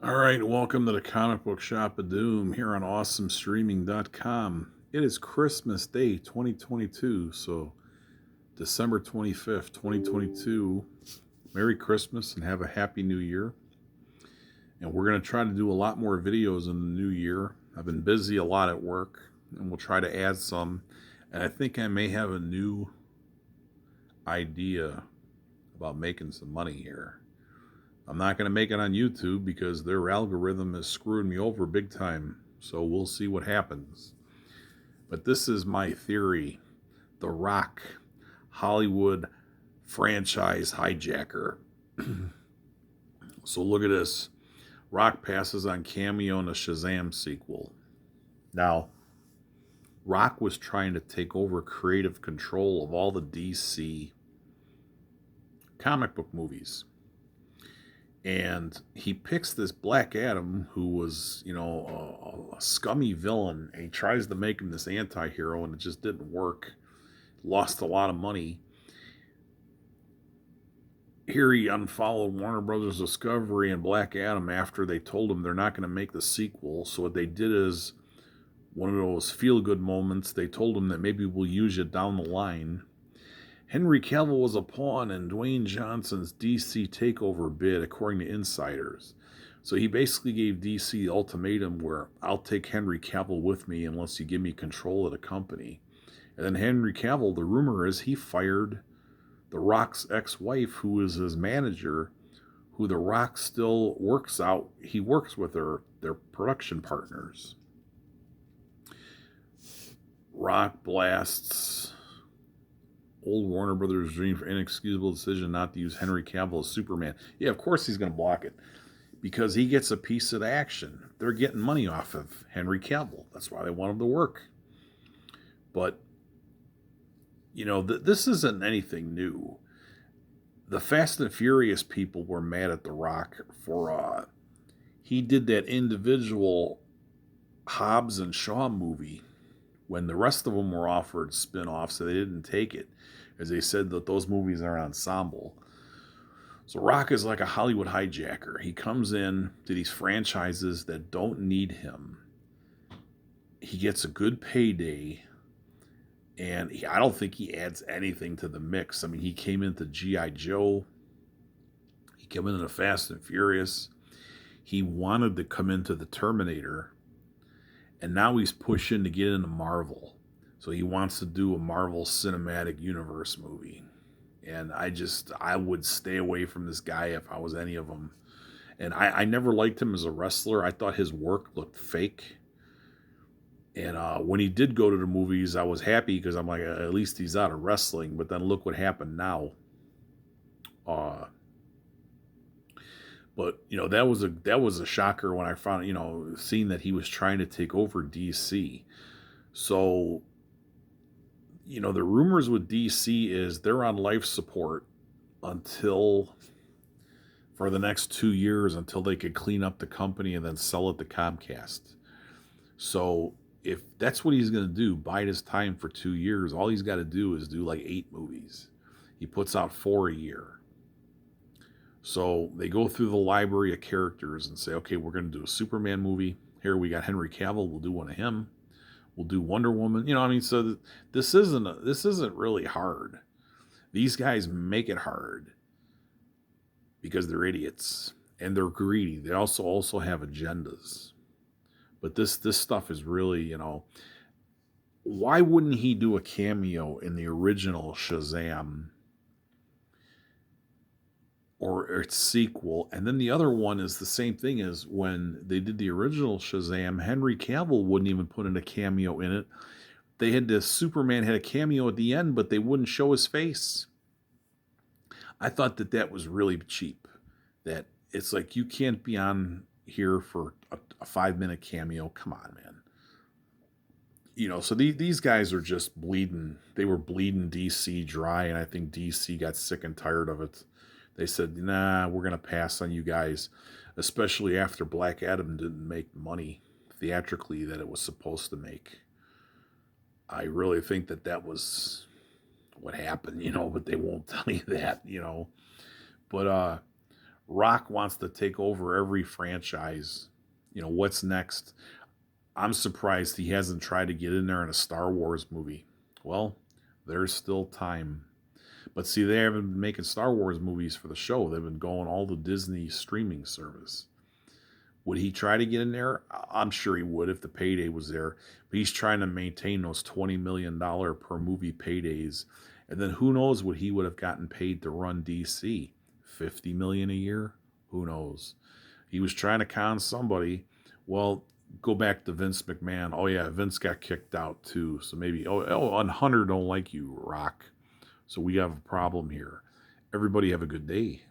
All right, welcome to the comic book shop of doom here on awesomestreaming.com. It is Christmas Day 2022, so December 25th, 2022. Merry Christmas and have a happy new year. And we're going to try to do a lot more videos in the new year. I've been busy a lot at work, and we'll try to add some. And I think I may have a new idea about making some money here. I'm not going to make it on YouTube because their algorithm is screwing me over big time. So we'll see what happens. But this is my theory. The Rock Hollywood franchise hijacker. So look at this. Rock passes on cameo in a Shazam sequel. Now, Rock was trying to take over creative control of all the DC comic book movies. And he picks this Black Adam who was, a scummy villain, and he tries to make him this anti-hero, and it just didn't work. Lost a lot of money. Here he unfollowed Warner Brothers Discovery and Black Adam after they told him they're not going to make the sequel. So what they did is one of those feel-good moments. They told him that maybe we'll use you down the line. Henry Cavill was a pawn in Dwayne Johnson's DC takeover bid, according to insiders. So he basically gave DC the ultimatum where I'll take Henry Cavill with me unless you give me control of the company. And then Henry Cavill, the rumor is he fired The Rock's ex-wife, who is his manager, who The Rock still works out. He works with their production partners. Rock blasts old Warner Brothers dream for inexcusable decision not to use Henry Cavill as Superman. Yeah, of course he's going to block it because he gets a piece of the action. They're getting money off of Henry Cavill. That's why they want him to work. But, this isn't anything new. The Fast and Furious people were mad at The Rock for he did that individual Hobbs and Shaw movie when the rest of them were offered spin-offs, so they didn't take it, as they said that those movies are an ensemble. So Rock is like a Hollywood hijacker. He comes in to these franchises that don't need him. He gets a good payday, and I don't think he adds anything to the mix. I mean, he came into G.I. Joe. He came into the Fast and Furious. He wanted to come into the Terminator, and now he's pushing to get into Marvel. So he wants to do a Marvel Cinematic Universe movie. And I would stay away from this guy if I was any of them. And I never liked him as a wrestler. I thought his work looked fake. And when he did go to the movies, I was happy because I'm like, at least he's out of wrestling. But then look what happened now. But that was a shocker when I found seeing that he was trying to take over DC. So the rumors with DC is they're on life support until for the next 2 years until they could clean up the company and then sell it to Comcast. So if that's what he's going to do, bide his time for 2 years, all he's got to do is do like 8 movies. He puts out 4 a year. So they go through the library of characters and say, okay, we're going to do a Superman movie. Here we got Henry Cavill. We'll do one of him. We'll do Wonder Woman. So this isn't really hard. These guys make it hard because they're idiots and they're greedy. They also have agendas. But this stuff is really, why wouldn't he do a cameo in the original Shazam or its sequel? And then the other one is the same thing as when they did the original Shazam. Henry Cavill wouldn't even put in a cameo in it. They had Superman had a cameo at the end, but they wouldn't show his face. I thought that was really cheap. That it's like, you can't be on here for a 5-minute cameo. Come on, man. So these guys are just bleeding. They were bleeding DC dry, and I think DC got sick and tired of it. They said, nah, we're going to pass on you guys, especially after Black Adam didn't make money theatrically that it was supposed to make. I really think that was what happened, but they won't tell you that, But Rock wants to take over every franchise. What's next? I'm surprised he hasn't tried to get in there in a Star Wars movie. Well, there's still time. But see, they haven't been making Star Wars movies for the show. They've been going all the Disney streaming service. Would he try to get in there? I'm sure he would if the payday was there. But he's trying to maintain those $20 million per movie paydays. And then who knows what he would have gotten paid to run DC? $50 million a year? Who knows? He was trying to con somebody. Well, go back to Vince McMahon. Oh yeah, Vince got kicked out too. So maybe and Hunter don't like you, Rock. So we have a problem here. Everybody have a good day.